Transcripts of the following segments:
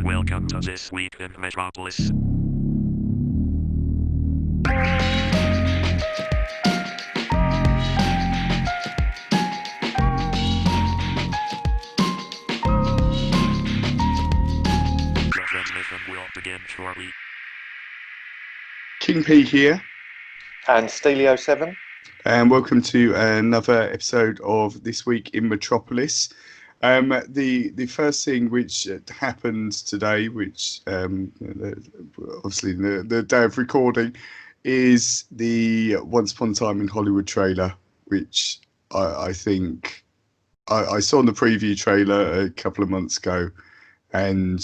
Welcome to This Week in Metropolis. The transmission will begin shortly. King P here, And Steelio7. and welcome to another episode of This Week in Metropolis. The first thing which happened today, which obviously the day of recording, is the Once Upon a Time in Hollywood trailer, which I think I saw in the preview trailer a couple of months ago, and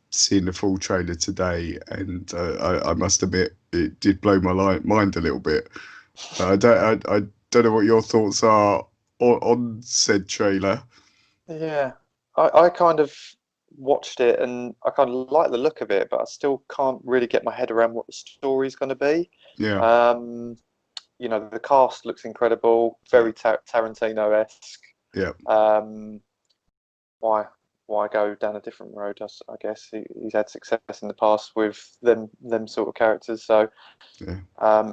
seeing the full trailer today, and I must admit it did blow my mind a little bit. I don't know what your thoughts are on said trailer. Yeah, I kind of watched it and I kind of like the look of it, but I still can't really get my head around what the story's going to be. Yeah, The cast looks incredible, very Tarantino-esque. yeah, Why go down a different road? I guess he's had success in the past with them sort of characters, so yeah.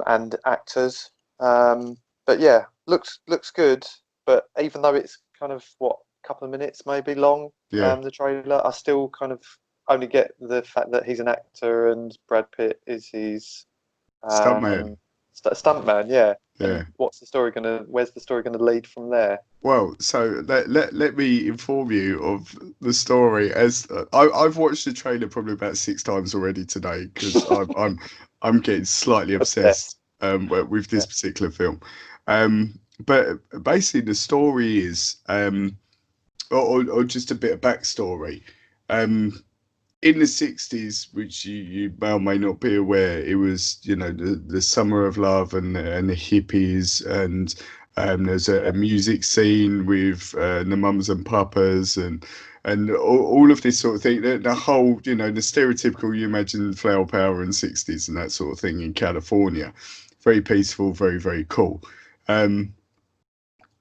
and actors. But yeah, looks good. But even though it's kind of a couple of minutes maybe long, Yeah. the trailer, I still kind of only get the fact that he's an actor and Brad Pitt is his Stuntman. stuntman. Yeah. Yeah. And where's the story gonna lead from there? Well, so let me inform you of the story. As I've watched the trailer probably about 6 times already today, because I'm getting slightly obsessed with this particular film. But basically the story is or just a bit of backstory. In the 60s, which you may or may not be aware, it was, the summer of love and the hippies, and there's a music scene with the mums and papas and all of this sort of thing. The whole, the stereotypical, you imagine flower power in the 60s and that sort of thing in California. Very peaceful, very, very cool.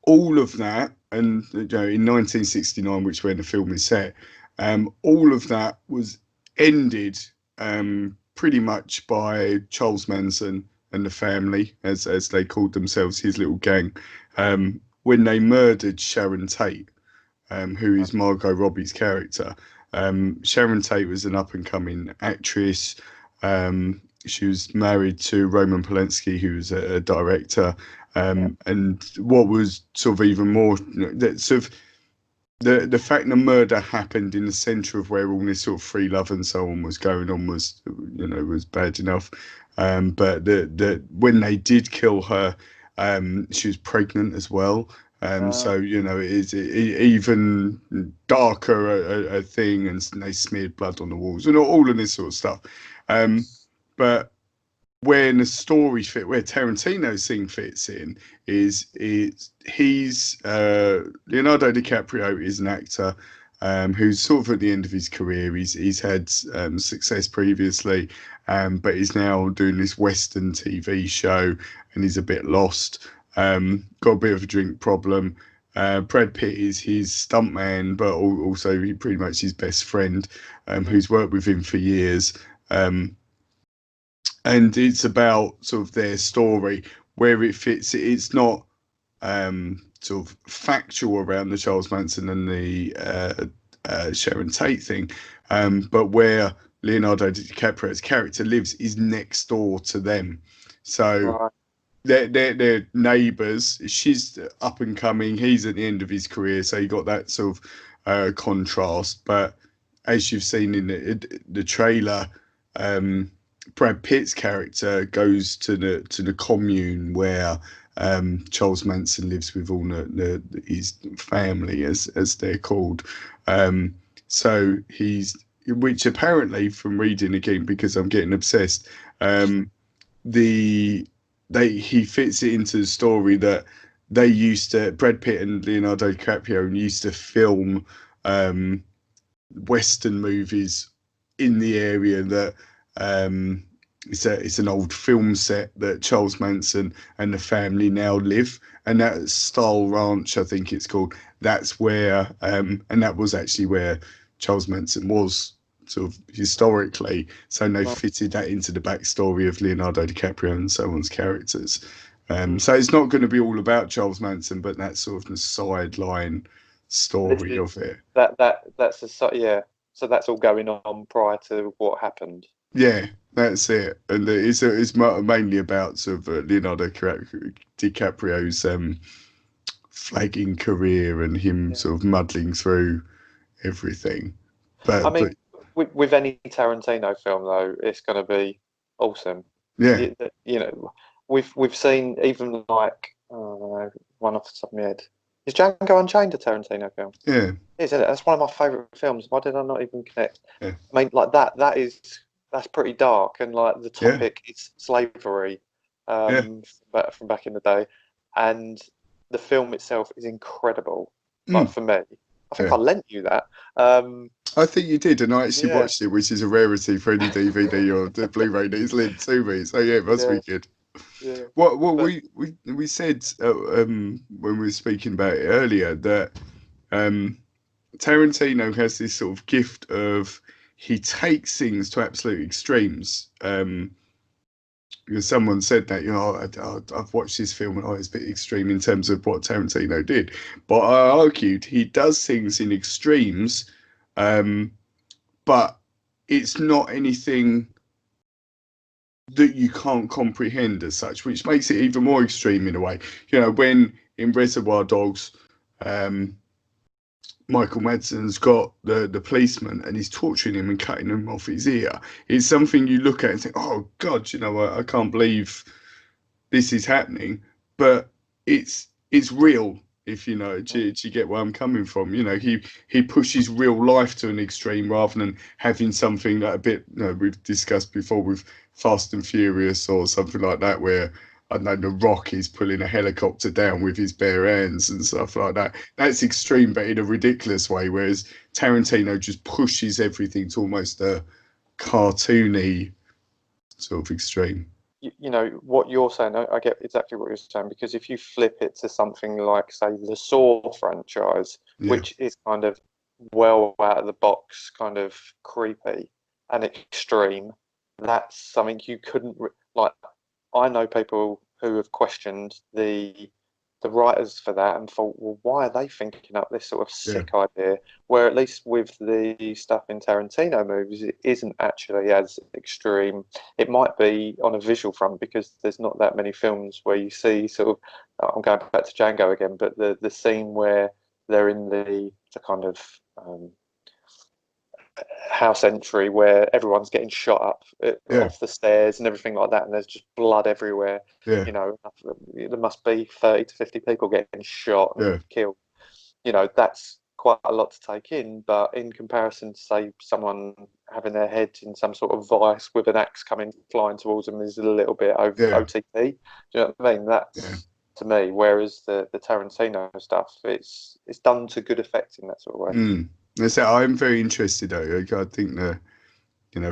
All of that, and in 1969, which when the film is set, all of that was ended pretty much by Charles Manson and the family, as they called themselves, his little gang, when they murdered Sharon Tate, who is Margot Robbie's character. Sharon Tate was an up-and-coming actress. She was married to Roman Polanski, who was a director. And what was sort of even more, sort of the fact the murder happened in the centre of where all this sort of free love and so on was going on was bad enough. But the when they did kill her, she was pregnant as well. So it is even darker a thing, and they smeared blood on the walls and all of this sort of stuff. But where the story where Tarantino's thing fits in is he's Leonardo DiCaprio is an actor who's sort of at the end of his career. He's had success previously, but he's now doing this Western TV show, and he's a bit lost. Got a bit of a drink problem. Brad Pitt is his stuntman, but also he pretty much his best friend, who's worked with him for years. And it's about sort of their story, where it fits. It's not sort of factual around the Charles Manson and the Sharon Tate thing, but where Leonardo DiCaprio's character lives is next door to them. So they're neighbours. She's up and coming. He's at the end of his career, so you got that sort of contrast. But as you've seen in the trailer, Brad Pitt's character goes to the commune where Charles Manson lives with all his family, as they're called. So which apparently, from reading again, because I'm getting obsessed, he fits it into the story that Brad Pitt and Leonardo DiCaprio used to film Western movies in the area that it's an old film set that Charles Manson and the family now live, and that Style Ranch, I think it's called. That's where, and that was actually where Charles Manson was sort of historically, so they Right. fitted that into the backstory of Leonardo DiCaprio and so on's characters. Mm. So it's not going to be all about Charles Manson, but that's sort of the sideline story This of it. that's yeah. So that's all going on prior to what happened. Yeah, that's it. And it's mainly about sort of Leonardo DiCaprio's flagging career and him Yeah. sort of muddling through everything. I But mean, with any Tarantino film though, it's going to be awesome. yeah, You know, we've seen even like I don't know, one off the top of my head. Is Django Unchained a Tarantino film? yeah, Isn't it? That's one of my favourite films. Why did I not even connect? yeah, I mean, like that's pretty dark, and like the yeah, topic is slavery, yeah, from back in the day, and the film itself is incredible. Like mm, for me, I think yeah. I lent you that. Um, I think you did, and I actually yeah, watched it, which is a rarity for any DVD or the Blu-ray that is lent to me. So yeah, it must yeah, be good. yeah. What But we said when we were speaking about it earlier that Tarantino has this sort of gift of he takes things to absolute extremes. Because someone said that, I've watched this film and it's a bit extreme in terms of what Tarantino did, but I argued he does things in extremes, um, but it's not anything that you can't comprehend as such, which makes it even more extreme in a way. When in Reservoir Dogs, um, Michael Madsen's got the policeman and he's torturing him and cutting him off his ear. It's something you look at and think, oh God, I can't believe this is happening. But it's real. If do you get where I'm coming from? He pushes real life to an extreme rather than having something that a bit we've discussed before with Fast and Furious or something like that, where I don't know The Rock is pulling a helicopter down with his bare hands and stuff like that. That's extreme, but in a ridiculous way. Whereas Tarantino just pushes everything to almost a cartoony sort of extreme. you know what you're saying. I get exactly what you're saying, because if you flip it to something like, say, the Saw franchise, Yeah, which is kind of well out of the box, kind of creepy and extreme, that's something you couldn't like. I know people who have questioned the writers for that and thought, well, why are they thinking up this sort of yeah, sick idea? Where at least with the stuff in Tarantino movies, it isn't actually as extreme. It might be on a visual front, because there's not that many films where you see sort of, I'm going back to Django again, but the scene where they're in the kind of house entry where everyone's getting shot up yeah, off the stairs and everything like that, and there's just blood everywhere. yeah, You know, there must be 30 to 50 people getting shot yeah, and killed. That's quite a lot to take in, but in comparison to, say, someone having their head in some sort of vice with an axe coming flying towards them is a little bit yeah, OTT. Do you know what I mean? yeah. That's to me. Whereas the Tarantino stuff, it's done to good effect in that sort of way. Mm. So I'm very interested though. I think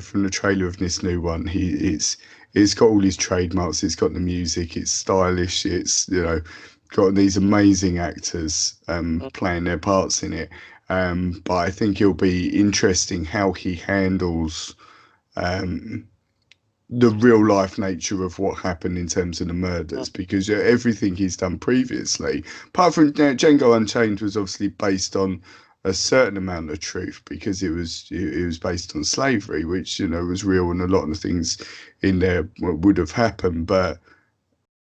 from the trailer of this new one, it's got all his trademarks. It's got the music. It's stylish. It's got these amazing actors playing their parts in it. But I think it'll be interesting how he handles um, the real life nature of what happened in terms of the murders, because everything he's done previously, apart from Django Unchained, was obviously based on a certain amount of truth because it was based on slavery, which was real, and a lot of the things in there would have happened. But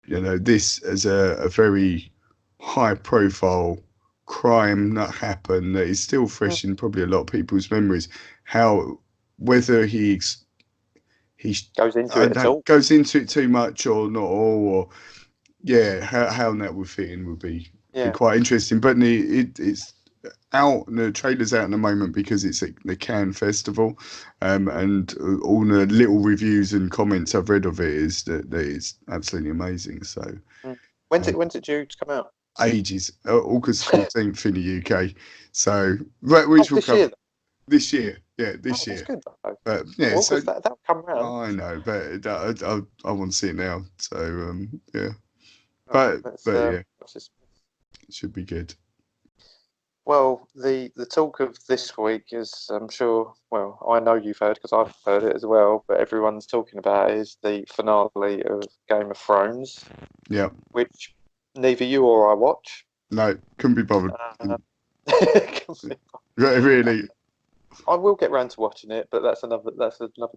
this as a very high profile crime that happened that is still fresh in probably a lot of people's memories. How whether he Goes into I it at don't all. goes into it too much or not all, or yeah, how that would fit in would be Yeah. quite interesting. But it's out, the trailer's out in the moment because it's at the Cannes Festival, and all the little reviews and comments I've read of it is that it's absolutely amazing. So Mm. When's uh, it due to come out? ages, August 14th in the UK. So Oh, which will this come year. this year, yeah, Oh, this that's year. good though. But yeah, so August, that'll come around. I know, but I want to see it now. So yeah, Oh, but let's but yeah, watch this. it should be good. Well, the talk of this week is, I'm sure, well, I know you've heard because I've heard it as well, but everyone's talking about is the finale of Game of Thrones, Yeah. which neither you or I watch. No, couldn't be bothered. Uh, Really. I will get round to watching it, but that's another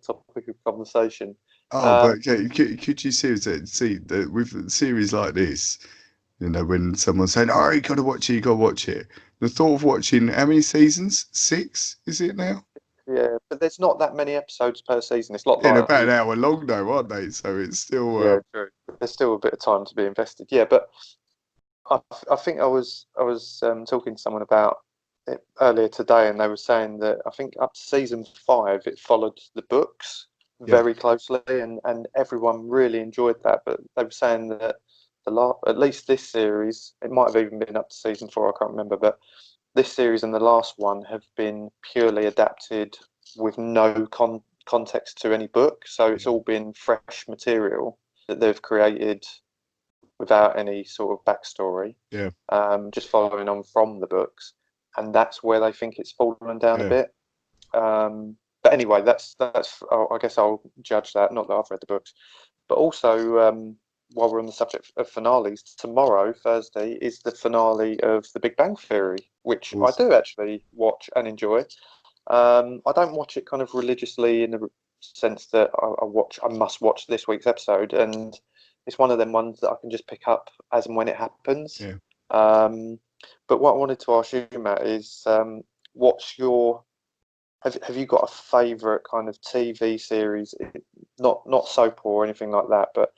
topic of conversation. Oh, but could you see that with a series like this, when someone's saying, "Oh, you got to watch it, you got to watch it," the thought of watching how many seasons? 6, is it now? Yeah, but there's not that many episodes per season. It's not In like about an hour long, though, aren't they? So it's still. yeah, true. There's still a bit of time to be invested. Yeah, but I think I was talking to someone about it earlier today, and they were saying that I think up to season 5 it followed the books Yeah. very closely, and everyone really enjoyed that. But they were saying that at least this series, it might have even been up to season 4. I can't remember, but this series and the last one have been purely adapted with no context to any book. So it's all been fresh material that they've created without any sort of backstory. Yeah. Just following on from the books, and that's where they think it's fallen down a bit. But anyway, that's. I guess I'll judge that. Not that I've read the books, but also while we're on the subject of finales, tomorrow, Thursday, is the finale of The Big Bang Theory, which I do actually watch and enjoy. I don't watch it kind of religiously in the sense that I must watch this week's episode, and it's one of them ones that I can just pick up as and when it happens. Yeah. But what I wanted to ask you, Matt, is what's your have you got a favourite kind of TV series? Not soap or anything like that, but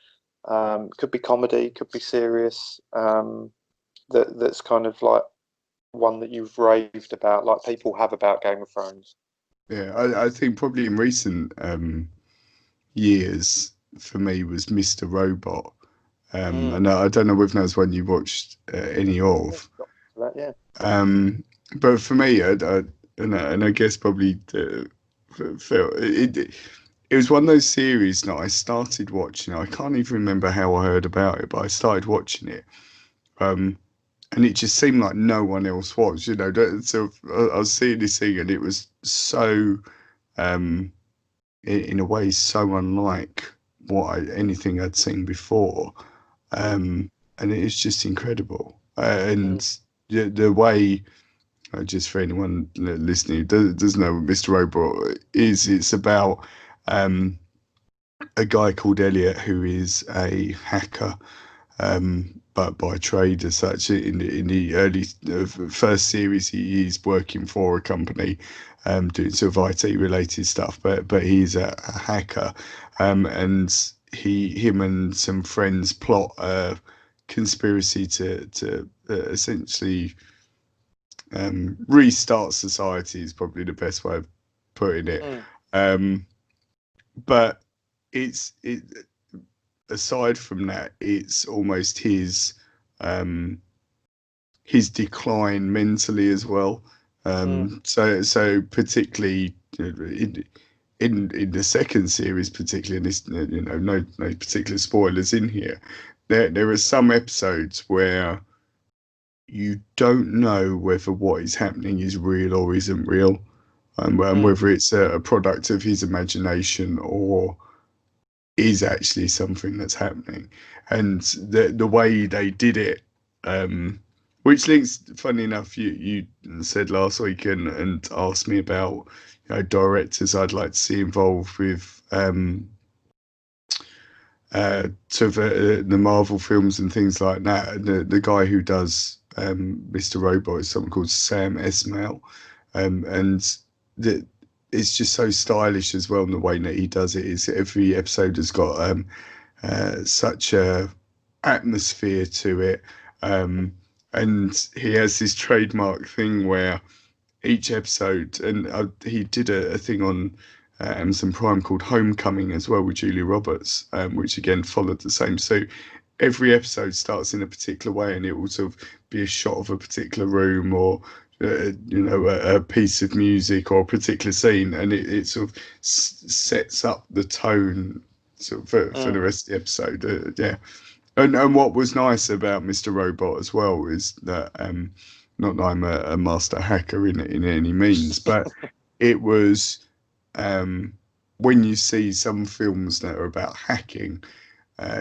could be comedy, could be serious. That's kind of like one that you've raved about, like people have about Game of Thrones. Yeah, I think probably in recent years for me was Mr. Robot. And I don't know if that's one you watched any of. Yeah. But for me, and I guess probably felt it was one of those series that I started watching. I can't even remember how I heard about it, but I started watching it. And it just seemed like no one else was, So I was seeing this thing, and it was so, in a way, so unlike anything I'd seen before, and it is just incredible. And the way, just for anyone listening who doesn't know what Mr. Robot is, it's about a guy called Elliot who is a hacker. But by trade as such. In the early first series, he's working for a company, doing sort of IT related stuff. But he's a hacker, and him and some friends plot a conspiracy to essentially restart society is probably the best way of putting it. But it aside from that, it's almost his decline mentally as well. So particularly in the second series, particularly in this, no particular spoilers in here. There are some episodes where you don't know whether what is happening is real or isn't real, and whether it's a product of his imagination or is actually something that's happening. And the way they did it, which links, funny enough, you said last week and asked me about directors I'd like to see involved with sort of the Marvel films and things like that. And the guy who does Mr. Robot is someone called Sam Esmail, and it's just so stylish as well in the way that he does it. Is every episode has got such a atmosphere to it, and he has this trademark thing where each episode, and he did a thing on Amazon Prime called Homecoming as well with Julia Roberts, which again followed the same. So every episode starts in a particular way, and it will sort of be a shot of a particular room or a piece of music or a particular scene, and it sort of sets up the tone sort of for the rest of the episode. Yeah. And what was nice about Mr. Robot as well is that not that I'm a master hacker in any means, but it was when you see some films that are about hacking,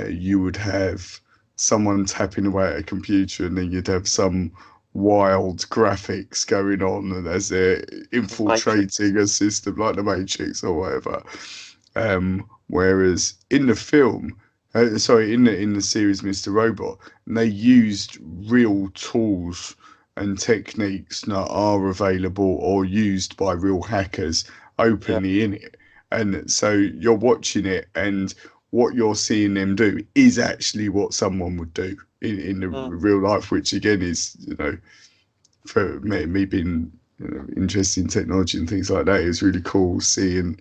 you would have someone tapping away at a computer, and then you'd have some wild graphics going on, and as they're infiltrating a system like the Matrix or whatever. Whereas in the film, in the series Mr. Robot, they used real tools and techniques that are available or used by real hackers openly in it. And so you're watching it, and what you're seeing them do is actually what someone would do in the real life, which again is, for me being interested in technology and things like that, is really cool seeing,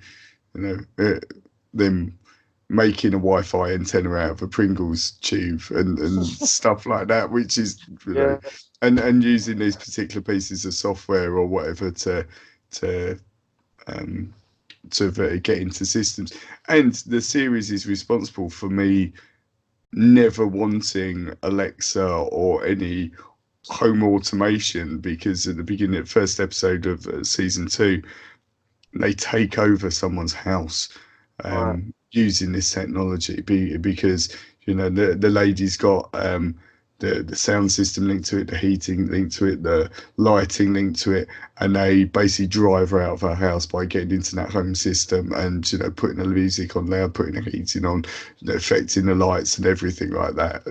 them making a Wi-Fi antenna out of a Pringles tube and stuff like that, which is, and using these particular pieces of software or whatever to get into systems. And the series is responsible for me never wanting Alexa or any home automation, because at the beginning of the first episode of season 2, they take over someone's house using this technology, because the lady's got the sound system linked to it, the heating linked to it, the lighting linked to it, and they basically drive her out of her house by getting into that home system and putting the music on loud, putting the heating on, affecting the lights and everything like that.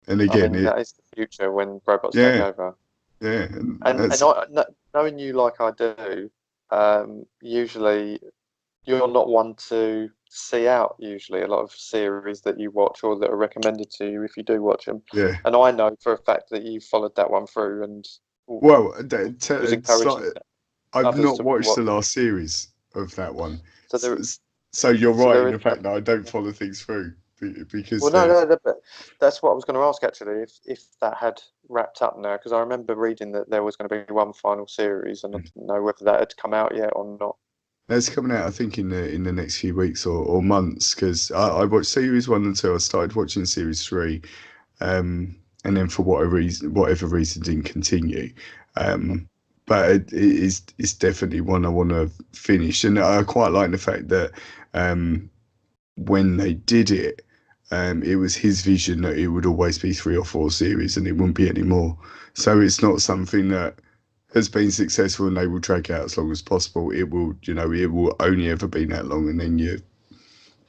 And again, that is the future when robots take over. Yeah, and knowing you like I do, usually you're not one to see out usually a lot of series that you watch or that are recommended to you if you do watch them. Yeah. And I know for a fact that you followed that one through and I've not watched the last series of that one. So you're right in the fact that I don't follow things through, because but that's what I was going to ask actually, if that had wrapped up now, because I remember reading that there was going to be one final series, and I didn't know whether that had come out yet or not. That's coming out, I think, in the next few weeks or months, because I watched series 1 and 2. I started watching series 3, and then for whatever reason didn't continue. But it's definitely one I want to finish, and I quite like the fact that when they did it, it was his vision that it would always be 3 or 4 series, and it wouldn't be any more. So it's not something that has been successful and they will drag out as long as possible. It will, it will only ever be that long, and then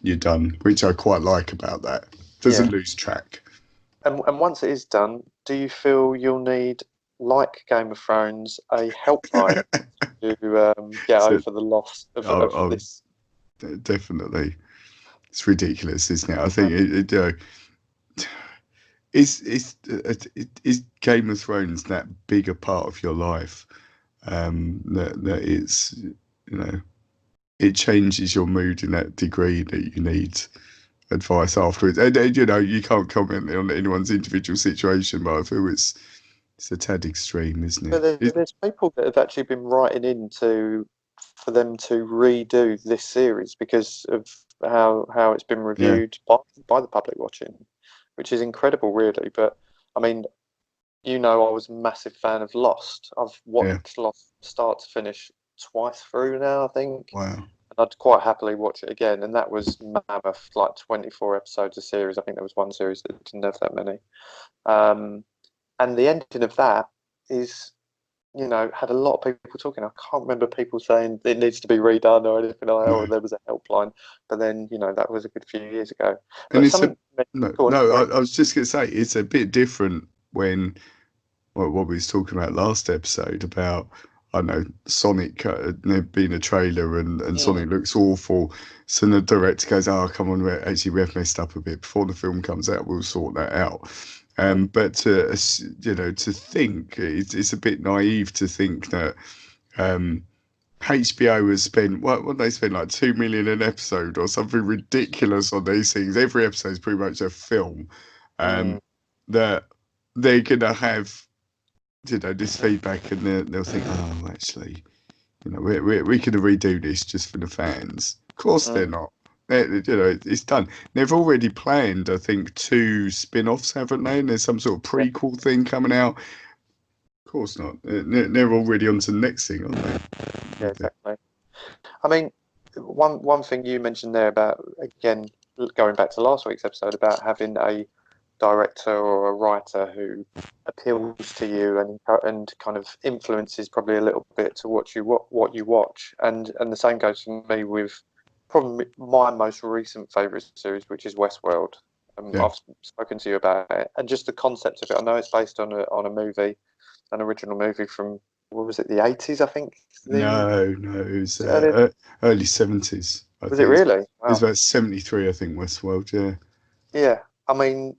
you're done, which I quite like about that. Doesn't lose track. And once it is done, do you feel you'll need, like Game of Thrones, a helpline to get over the loss of this? Definitely. It's ridiculous, isn't it? I think is Game of Thrones that big a part of your life that it's, it changes your mood in that degree that you need advice afterwards. And you can't comment on anyone's individual situation, but I feel it's a tad extreme, isn't it? But there's people that have actually been writing in for them to redo this series because of how it's been reviewed by the public watching, which is incredible, really. But I mean, I was a massive fan of Lost. I've watched Lost start to finish twice through now, I think. Wow. And I'd quite happily watch it again. And that was mammoth, like 24 episodes of series. I think there was one series that didn't have that many. And the ending of that is, had a lot of people talking. I can't remember people saying it needs to be redone or anything like that, or there was a helpline. But then, that was a good few years ago. But I was just going to say, it's a bit different when what we was talking about last episode about, I don't know, Sonic there being a trailer and Sonic looks awful. So the director goes, "Oh, come on, we have messed up a bit. Before the film comes out, we'll sort that out." But to think, it's a bit naive to think that HBO has spent what they spend, like $2 million an episode or something ridiculous on these things. Every episode is pretty much a film. That they're gonna have this feedback, and they'll think, "Oh, actually, we could redo this just for the fans." Of course, they're not. It's done. They've already planned, I think, 2 spin-offs, haven't they? And there's some sort of prequel thing coming out. Of course not. They're already on to the next thing, aren't they? Yeah, exactly. I mean, one thing you mentioned there about, again, going back to last week's episode, about having a director or a writer who appeals to you and kind of influences probably a little bit to what you watch, and the same goes for me with probably my most recent favourite series, which is Westworld. Yeah. I've spoken to you about it, and just the concept of it. I know it's based on a movie, an original movie from, what was it, the 80s, I think. No, it was Early, early 70s. I was it think really? it was Wow. about 73. I think Westworld. Yeah. Yeah. I mean,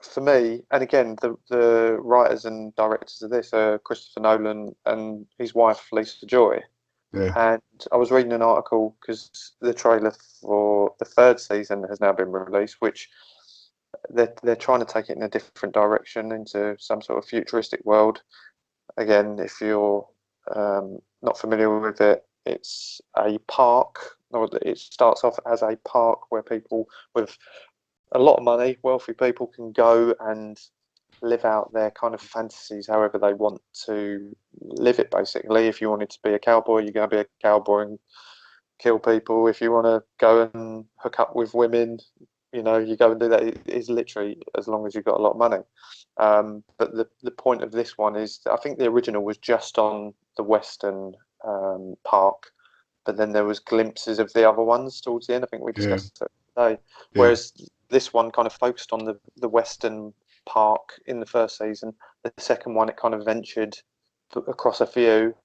for me, and again, the writers and directors of this are Christopher Nolan and his wife Lisa Joy. Yeah. And I was reading an article because the trailer for the third season has now been released, which they're trying to take it in a different direction into some sort of futuristic world. Again, if you're not familiar with it, it's a park, or it starts off as a park where people with a lot of money, wealthy people, can go and live out their kind of fantasies however they want to live it, basically. If you wanted to be a cowboy, you're going to be a cowboy and kill people. If you want to go and hook up with women, you go and do that. It is literally as long as you've got a lot of money. But the point of this one is, I think the original was just on the Western park, but then there was glimpses of the other ones towards the end. I think we Yeah. discussed it today. Yeah. Whereas this one kind of focused on the Western park in the first season. The second one, it kind of ventured across a few,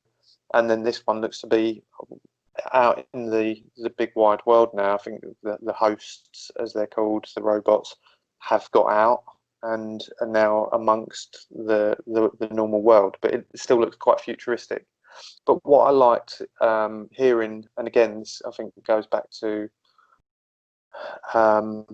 and then this one looks to be out in the big wide world now. I think the hosts, as they're called, the robots, have got out and are now amongst the normal world, but it still looks quite futuristic. But what I liked hearing, and again, this I think goes back to um,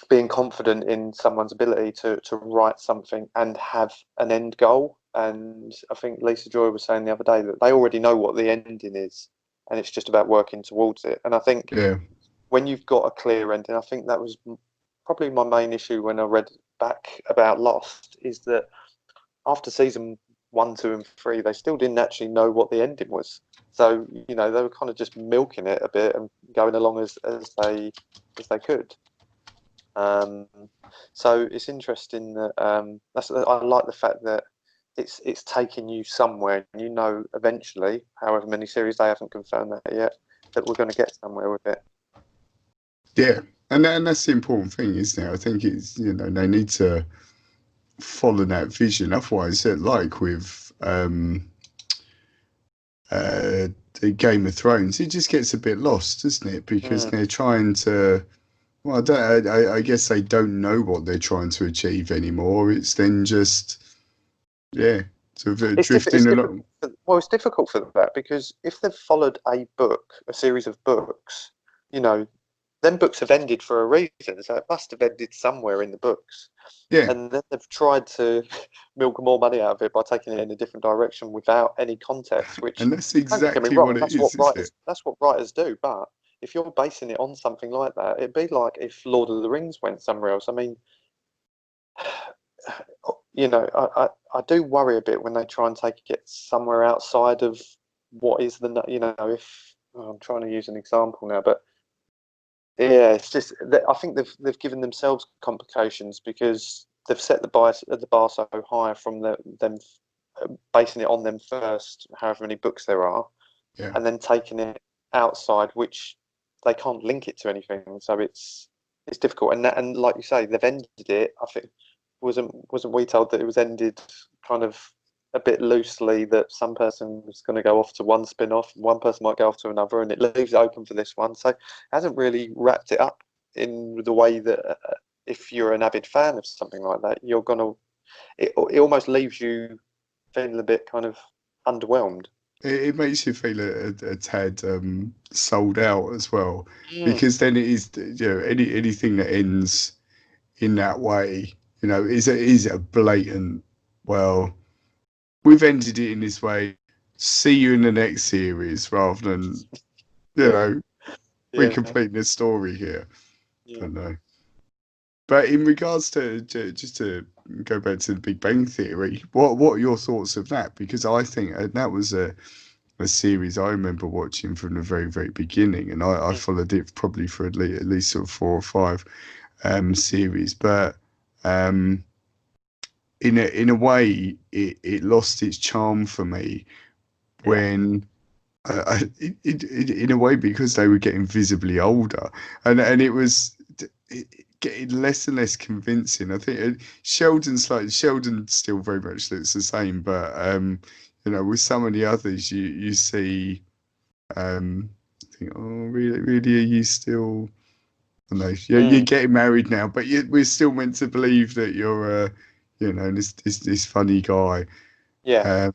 being confident in someone's ability to write something and have an end goal. And I think Lisa Joy was saying the other day that they already know what the ending is, and it's just about working towards it. And I think Yeah. when you've got a clear ending, I think that was probably my main issue when I read back about Lost, is that after season 1, 2, and 3, they still didn't actually know what the ending was. So they were kind of just milking it a bit and going along as they could. So it's interesting that I like the fact that it's taking you somewhere, and eventually, however many series, they haven't confirmed that yet, that we're going to get somewhere with it. Yeah. And that's the important thing, isn't it? I think it's, they need to follow that vision. Otherwise, like with the Game of Thrones, it just gets a bit lost, doesn't it? Because they're trying to. Well, I guess they don't know what they're trying to achieve anymore. It's then just, yeah, sort of drifting along. Well, it's difficult for that because if they've followed a series of books, then books have ended for a reason. So it must have ended somewhere in the books. Yeah. And then they've tried to milk more money out of it by taking it in a different direction without any context. Which, And that's don't get me exactly wrong, what it is, isn't it? that's what writers do. But if you're basing it on something like that, it'd be like if Lord of the Rings went somewhere else. I mean, I do worry a bit when they try and take it somewhere outside of what is if I'm trying to use an example now, but yeah, it's just that I think they've given themselves complications because they've set the bar so high from them basing it on them first, however many books there are, Yeah. and then taking it outside, which they can't link it to anything. So it's difficult, and like you say, they've ended it. I think wasn't we told that it was ended kind of a bit loosely, that some person was going to go off to one spin-off, one person might go off to another, and it leaves it open for this one. So it hasn't really wrapped it up in the way that if you're an avid fan of something like that, it almost leaves you feeling a bit kind of underwhelmed. It makes you feel a tad sold out as well, because then it is, anything that ends in that way, is a blatant, well, we've ended it in this way. See you in the next series, rather than Yeah. recompleting the story here. Yeah. But no. But in regards to just to go back to the Big Bang Theory, what are your thoughts of that? Because I think that was a series I remember watching from the very, very beginning, and I followed it probably for at least sort of 4 or 5 series. But in a way, it lost its charm for me when. In a way, because they were getting visibly older, and it was getting less and less convincing. I think Sheldon still very much looks the same, but with some of the others, you see, think, oh, really, are you still? I don't know, you're getting married now, but we're still meant to believe that you're, this funny guy. Yeah.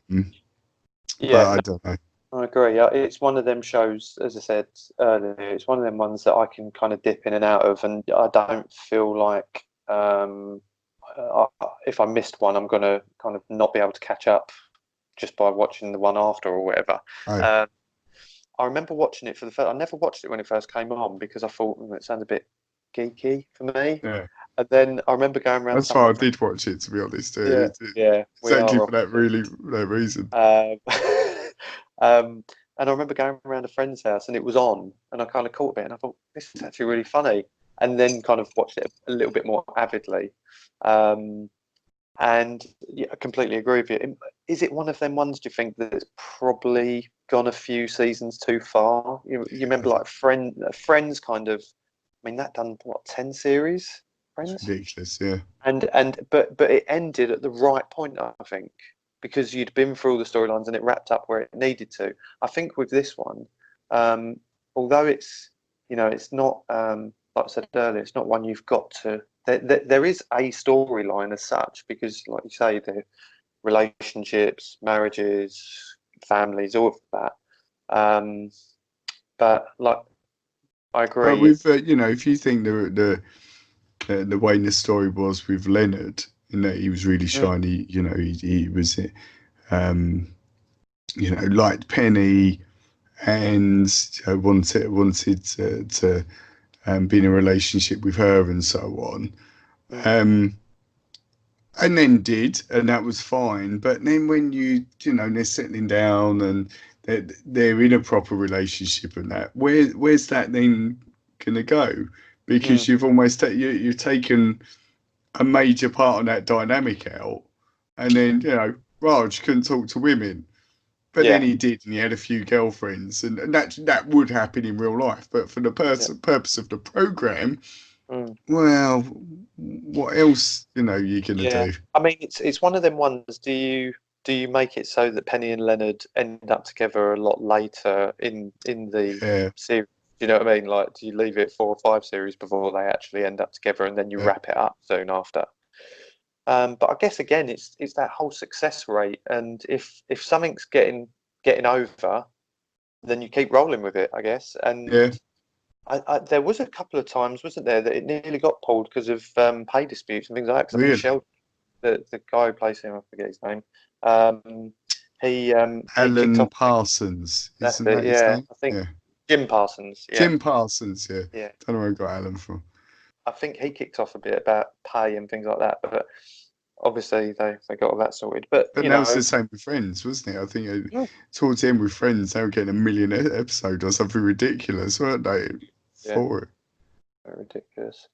But I don't know. I agree. It's one of them shows, as I said earlier, it's one of them ones that I can kind of dip in and out of, and I don't feel like if I missed one, I'm going to kind of not be able to catch up just by watching the one after or whatever. Oh. I remember watching it for the first. I never watched it when it first came on because I thought it sounded a bit geeky for me. Yeah. And then I remember going around. That's why I did watch it, to be honest. Yeah, exactly for that reason. And I remember going around a friend's house and it was on, and I kind of caught a bit, and I thought this is actually really funny, and then kind of watched it a little bit more avidly. And yeah, I completely agree with you. Is it one of them ones, do you think, that's probably gone a few seasons too far? You remember like Friends kind of, I mean, that done what, 10 series? Friends? It's ridiculous, yeah. But it ended at the right point, I think, because you'd been through all the storylines and it wrapped up where it needed to. I think with this one, although it's not like I said earlier, it's not one you've got to. There is a storyline as such, because, like you say, the relationships, marriages, families, all of that. But like, I agree. But with if you think the way the story was with Leonard, in that he was really shiny, he was, liked Penny, and wanted to be in a relationship with her and so on. And then did, and that was fine. But then when they're settling down and they're in a proper relationship and that, where's that then gonna go? Because you've almost you've taken a major part of that dynamic out, and then Raj couldn't talk to women, but then he did, and he had a few girlfriends, and that would happen in real life. But for the purpose of the program. Well, what else you're gonna do? I mean, it's one of them ones. Do you make it so that Penny and Leonard end up together a lot later in the series? Do you know what I mean? Like, do you leave it 4 or 5 series before they actually end up together, and then you wrap it up soon after? But I guess again, it's that whole success rate, and if something's getting over, then you keep rolling with it, I guess. And there was a couple of times, wasn't there, that it nearly got pulled because of pay disputes and things like that. Because I think Sheldon, the guy who plays him, I forget his name. Alan Parsons. That's it. Yeah, I think Jim Parsons. Yeah. Jim Parsons. Yeah. Yeah. Don't know where I got Alan from. I think he kicked off a bit about pay and things like that, but obviously they got all that sorted. But that was the same with Friends, wasn't it? I think towards the end with Friends, they were getting 1 million episode or something ridiculous, weren't they? For it. Very ridiculous.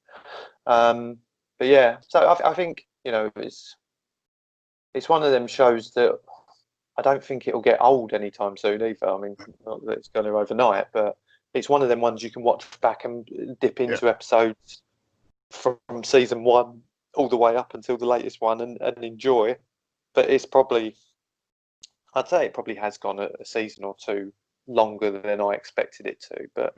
But yeah, so I think it's one of them shows that I don't think it'll get old anytime soon either. I mean, not that it's going to overnight, but it's one of them ones you can watch back and dip into episodes from season 1 all the way up until the latest one and enjoy. But it's probably, I'd say it probably has gone a season or 2 longer than I expected it to. But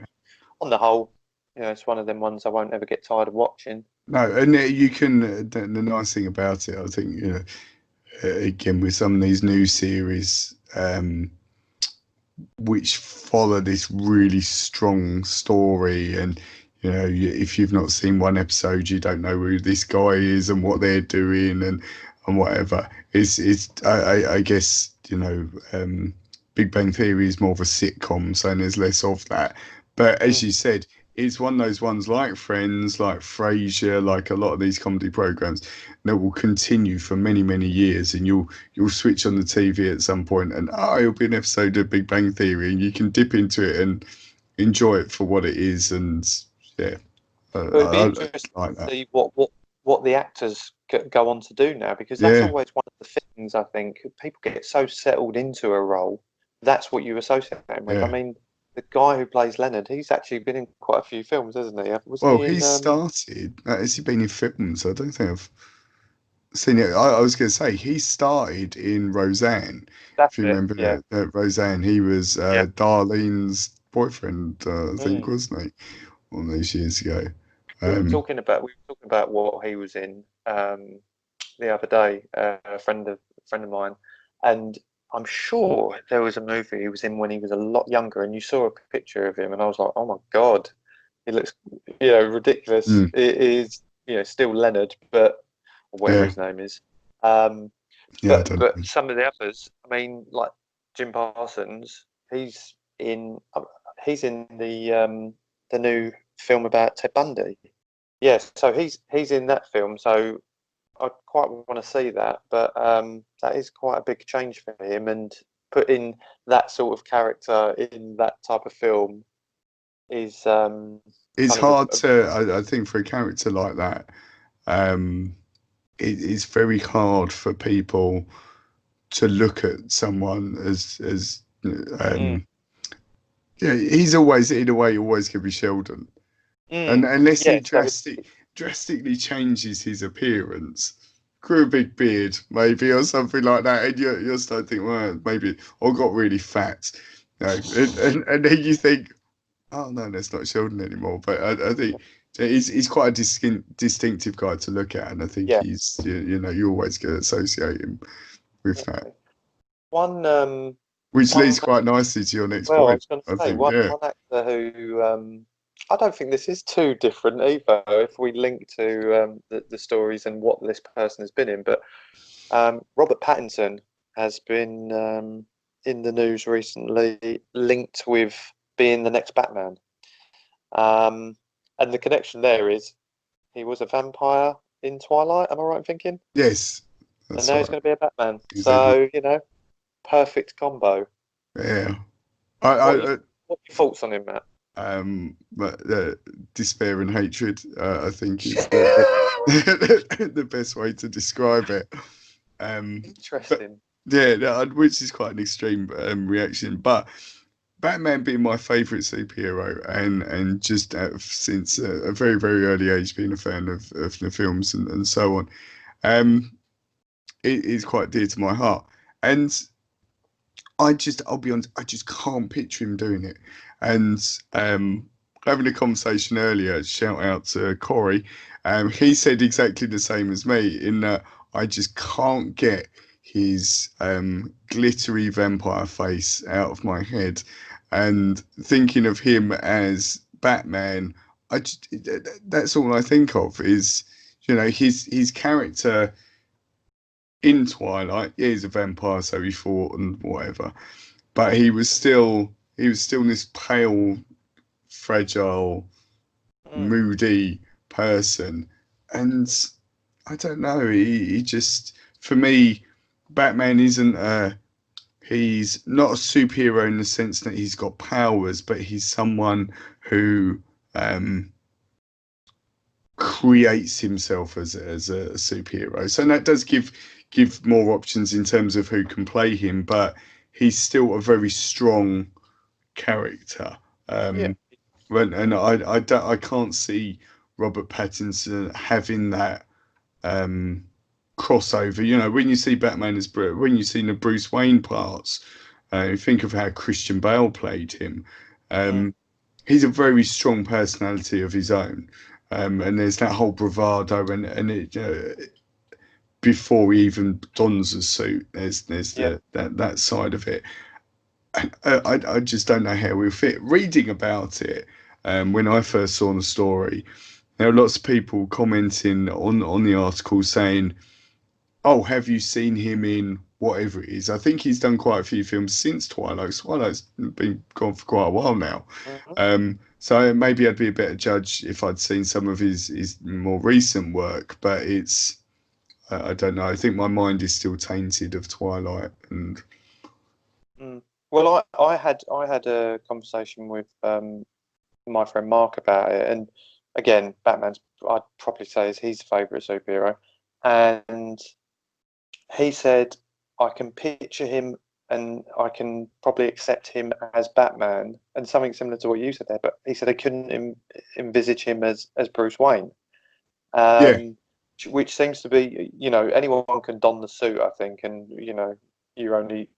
on the whole, it's one of them ones I won't ever get tired of watching. No, and you can. The nice thing about it, I think, again with some of these new series, which follow this really strong story, and if you've not seen one episode, you don't know who this guy is and what they're doing and whatever. I guess Big Bang Theory is more of a sitcom, so there's less of that. But as you said, it's one of those ones like Friends, like Frasier, like a lot of these comedy programs that will continue for many, many years, and you'll switch on the TV at some point, and it'll be an episode of Big Bang Theory, and you can dip into it and enjoy it for what it is, and yeah, But it'd be I interesting like to that. see what the actors go on to do now, because that's Yeah, always one of the things. I think people get so settled into a role, that's what you associate them with. I yeah. mean, the guy who plays Leonard, he's actually been in quite a few films, hasn't he? Wasn't Well, he he in? started. Has he been in films? I don't think I've seen it. I was going to say he started in Roseanne. If That's you it. remember Yeah. Roseanne, he was Yeah. Darlene's boyfriend, I think, Mm. wasn't he? All those years ago. We were talking about what he was in the other day. A friend of mine, and I'm sure there was a movie he was in when he was a lot younger, and you saw a picture of him, and I was like, oh my god, he looks, ridiculous. mm, It is, still Leonard, but or whatever yeah, his name is. Um, yeah, I but don't but know. some of the others, I mean, like Jim Parsons, he's in the new film about Ted Bundy. Yes, so he's in that film. So I quite want to see that, but that is quite a big change for him, and putting that sort of character in that type of film is It's kind of hard to, I think, for a character like that. Um, it's very hard for people to look at someone as mm, yeah, he's always in a way always going to be Sheldon, and mm, unless he yeah. So drastically changes his appearance, grew a big beard maybe or something like that, and you're starting to think, well, maybe, or got really fat, and then you think, oh no, that's not Sheldon anymore. But I think he's quite a distinctive guy to look at, and I think yeah, he's you always going to associate him with that. definitely. One Which one leads quite nicely to your next well, I point, was going to I say think. one Yeah. one actor who I don't think this is too different either if we link to the stories and what this person has been in, but Robert Pattinson has been in the news recently, linked with being the next Batman. Um, and the connection there is he was a vampire in Twilight. Am I right in thinking? Yes, And that's now he's right. going to be a Batman. Exactly. So perfect combo. Yeah. What are you, I what are your thoughts on him, Matt? but despair and hatred, I think is the best way to describe it. But Interesting. yeah, which is quite an extreme reaction. But Batman being my favourite superhero, and just since a very very early age being a fan of the films and so on, um, it is quite dear to my heart. And I'll be honest, I just can't picture him doing it. And having a conversation earlier, shout out to Corey, he said exactly the same as me in that I just can't get his glittery vampire face out of my head. And thinking of him as Batman, that's all I think of is, his character in Twilight. Yeah, he's a vampire, so he fought and whatever. But he was still this pale, fragile, Mm, moody person. And I don't know, he just, for me, Batman isn't he's not a superhero in the sense that he's got powers, but he's someone who creates himself as a superhero. So that does give more options in terms of who can play him, but he's still a very strong character. yeah. And I can't see Robert Pattinson having that um, crossover. When you see Batman when you see the Bruce Wayne parts, you think of how Christian Bale played him. Mm, Um, he's a very strong personality of his own. And there's that whole bravado and it before he even dons a suit. There's yeah. that side of it. I just don't know how we'll fit. Reading about it, when I first saw the story, there were lots of people commenting on the article saying, "Oh, have you seen him in whatever it is. I think he's done quite a few films since Twilight. Twilight's been gone for quite a while now. So maybe I'd be a better judge if I'd seen some of his more recent work, but it's I don't know. I think my mind is still tainted of Twilight, and Well, I had a conversation with my friend Mark about it, and again, Batman's I'd probably say is his favourite superhero, and he said I can picture him and I can probably accept him as Batman, and something similar to what you said there, but he said I couldn't envisage him as Bruce Wayne. yeah, Which seems to be, anyone can don the suit, I think, and you're only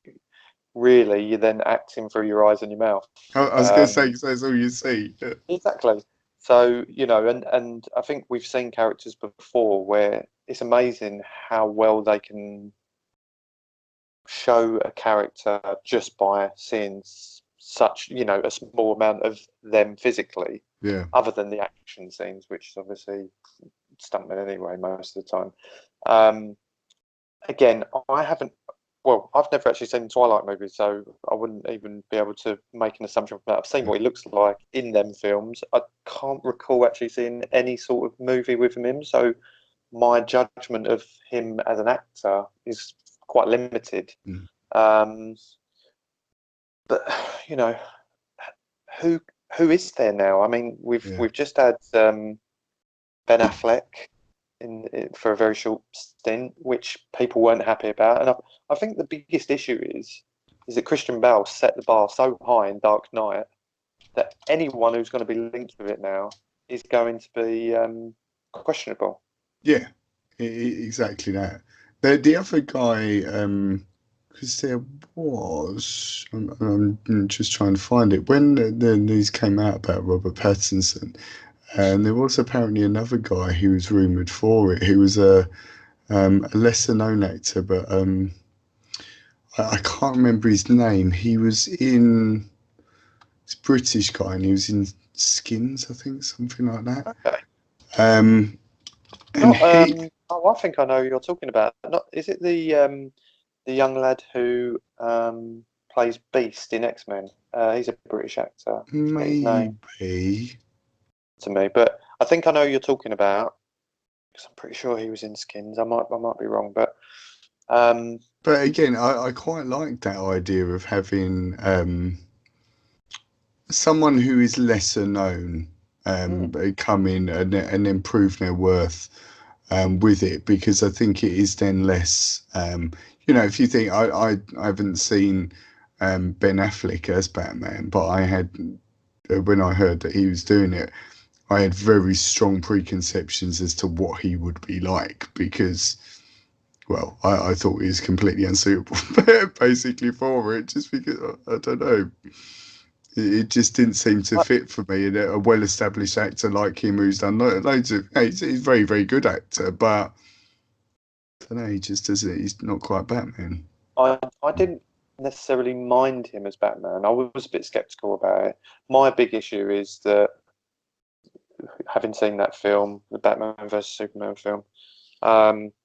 really you're then acting through your eyes and your mouth. I was going to say 'cause that's all you see. Exactly. So, and I think we've seen characters before where it's amazing how well they can show a character just by seeing such, a small amount of them physically, Yeah, other than the action scenes, which is obviously stuntmen anyway most of the time. Again, I've never actually seen the Twilight movie, so I wouldn't even be able to make an assumption from that. I've seen what he looks like in them films. I can't recall actually seeing any sort of movie with him, so my judgment of him as an actor is quite limited. But who is there now? I mean, we've just had Ben Affleck for a very short stint, which people weren't happy about, and I think the biggest issue is that Christian Bale set the bar so high in Dark Knight that anyone who's going to be linked with it now is going to be questionable. yeah, exactly that. The other guy, because there was, I'm just trying to find it when the news came out about Robert Pattinson. And there was apparently another guy who was rumoured for it, who was a lesser known actor, but I can't remember his name. He was in, this British guy, and he was in Skins, I think, something like that. Okay. And Not, he, I think I know who you're talking about. Not, is it the young lad who plays Beast in X-Men? He's a British actor. I forget his name maybe, to me, but I think I know who you're talking about because I'm pretty sure he was in Skins. I might be wrong, but but again, I quite like that idea of having someone who is lesser known come in and then prove their worth with it, because I think it is then less. If you think I haven't seen Ben Affleck as Batman, but I had when I heard that he was doing it, I had very strong preconceptions as to what he would be like, because, well, I thought he was completely unsuitable basically for it, just because I don't know. It just didn't seem to fit for me. And a well-established actor like him, who's done loads of, he's a very, very good actor, but I don't know, he just doesn't. He's not quite Batman. I didn't necessarily mind him as Batman. I was a bit skeptical about it. My big issue is that having seen that film, the Batman versus Superman film,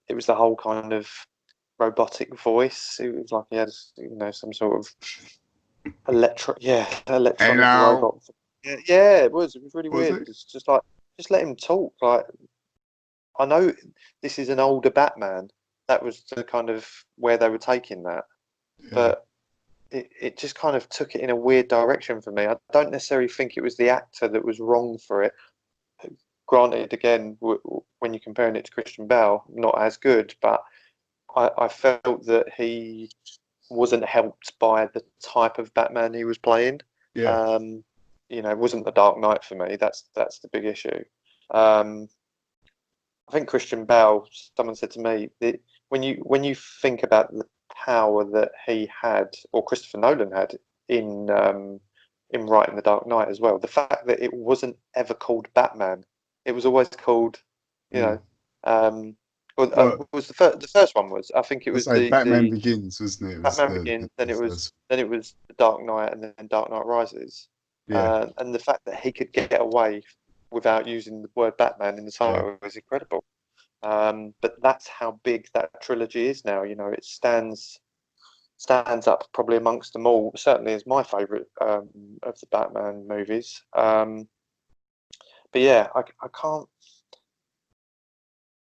it was the whole kind of robotic voice. It was like he had, some sort of electronic Hello, robot. Yeah, it was. It was really was weird. it? It's just like, just let him talk. Like, I know this is an older Batman. That was the kind of where they were taking that, Yeah, but it just kind of took it in a weird direction for me. I don't necessarily think it was the actor that was wrong for it. Granted, again, when you're comparing it to Christian Bale, not as good, but I felt that he wasn't helped by the type of Batman he was playing. yeah, It wasn't the Dark Knight for me. That's the big issue. I think Christian Bale. Someone said to me that when you think about the power that he had, or Christopher Nolan had in writing the Dark Knight as well, the fact that it wasn't ever called Batman, it was always called, you mm. know, well, Well, was the first one was, I think it I was say Batman the Begins, wasn't it? It was Batman Begins, then the it was first. then it was the Dark Knight, and then Dark Knight Rises, Yeah, and the fact that he could get away without using the word Batman in the yeah, title was incredible. But that's how big that trilogy is now. It stands stands up probably amongst them all. Certainly is my favourite of the Batman movies. But yeah, I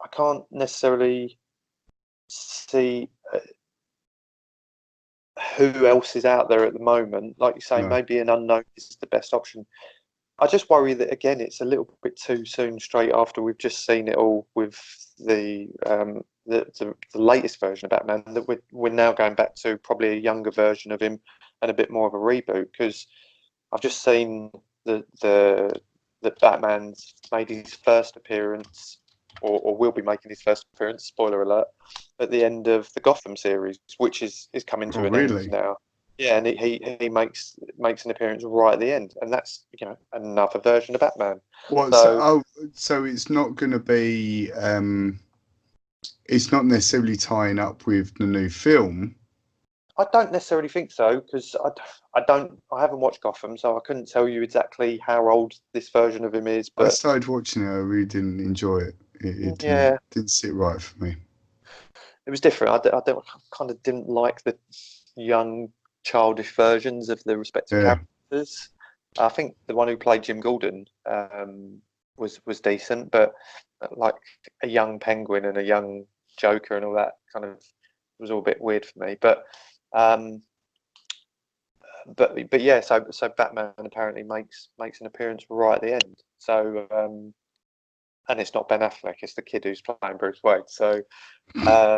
can't necessarily see who else is out there at the moment. Like you say, No. maybe an unknown is the best option. I just worry that again, it's a little bit too soon. Straight after we've just seen it all with the latest version of Batman, that we're now going back to probably a younger version of him and a bit more of a reboot. Because I've just seen that Batman's made his first appearance, or will be making his first appearance. Spoiler alert! At the end of the Gotham series, which is coming to an really? end now. Yeah, and he makes an appearance right at the end, and that's another version of Batman. What? So it's not going to be. It's not necessarily tying up with the new film. I don't necessarily think so, because I haven't watched Gotham, so I couldn't tell you exactly how old this version of him is. But I started watching it. I really didn't enjoy it. It didn't sit right for me. It was different. I kind of didn't like the young, childish versions of the respective characters. I think the one who played Jim Gordon was decent, but like a young Penguin and a young Joker and all that kind of was all a bit weird for me. But yeah, so Batman apparently makes an appearance right at the end. So and it's not Ben Affleck; it's the kid who's playing Bruce Wayne. So yeah,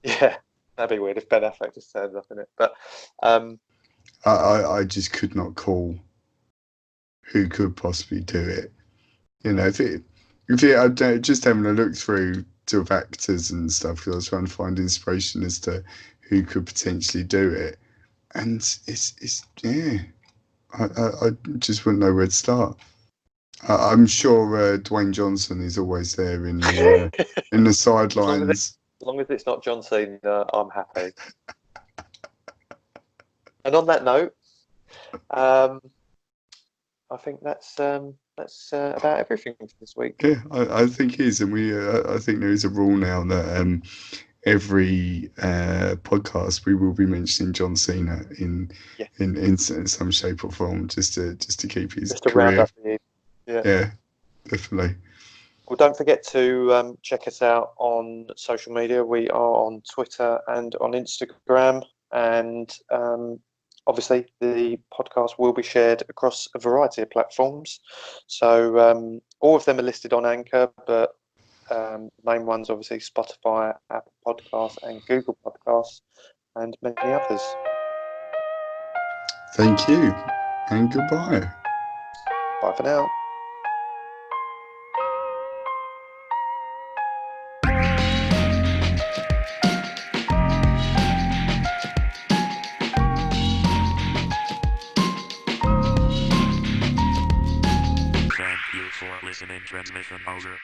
that'd be weird if Ben Affleck just turns up in it. But I just could not call who could possibly do it. If I'm just having a look through sort of actors and stuff, because I was trying to find inspiration as to who could potentially do it, and it's I just wouldn't know where to start. I'm sure Dwayne Johnson is always there in the sidelines. As long as it's not John Cena, I'm happy. And on that note, I think that's about everything for this week. Yeah, I think it is, and I think there is a rule now that every podcast we will be mentioning John Cena in some shape or form, just to keep his career. Round up the yeah, definitely. Well, don't forget to check us out on social media. We are on Twitter and on Instagram, and obviously the podcast will be shared across a variety of platforms. So all of them are listed on Anchor, but main ones obviously Spotify, Apple Podcasts, and Google Podcasts, and many others. Thank you, and goodbye. Bye for now. Thank you for listening. Transmission over.